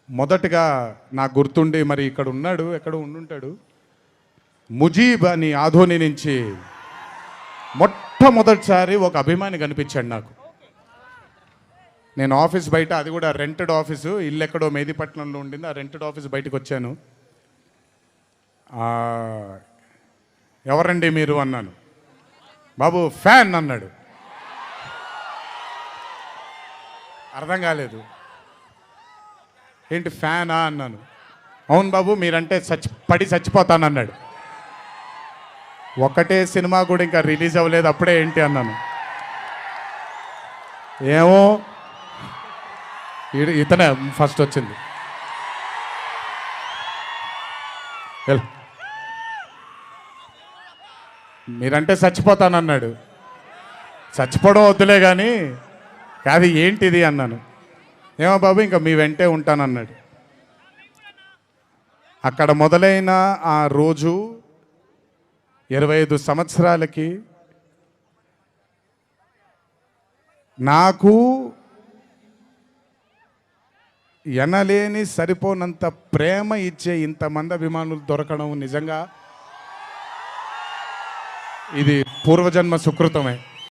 మొదటగా నాకు గుర్తుండి మరి ఇక్కడ ఉన్నాడు, ఎక్కడ ఉండుంటాడు, ముజీబ్ అని ఆధోని నుంచి మొట్టమొదటిసారి ఒక అభిమాని కనిపించాడు నాకు. నేను ఆఫీస్ బయట, అది కూడా రెంటెడ్ ఆఫీసు, ఇల్లు ఎక్కడో మేదిపట్నంలో ఉండింది, ఆ రెంటెడ్ ఆఫీస్ బయటకు వచ్చాను. ఎవరండి మీరు అన్నాను. బాబు ఫ్యాన్ అన్నాడు. అర్థం కాలేదు. ఏంటి ఫ్యానా అన్నాను. అవును బాబు, మీరంటే పడి చచ్చిపోతానన్నాడు. ఒకటే సినిమా కూడా ఇంకా రిలీజ్ అవ్వలేదు, అప్పుడే ఏంటి అన్నాను. ఏమో ఇతనే ఫస్ట్ వచ్చింది. మీరంటే చచ్చిపోతానన్నాడు. చచ్చిపోవడం వద్దులే కానీ కాదు ఏంటిది అన్నాను. ఏమో బాబు ఇంకా మీ వెంటే ఉంటానన్నాడు. అక్కడ మొదలైన ఆ రోజు 25 సంవత్సరాలకి నాకు ఎనలేని సరిపోనంత ప్రేమ ఇచ్చే ఇంతమంది అభిమానులు దొరకడం నిజంగా ఇది పూర్వజన్మ సుకృతమే.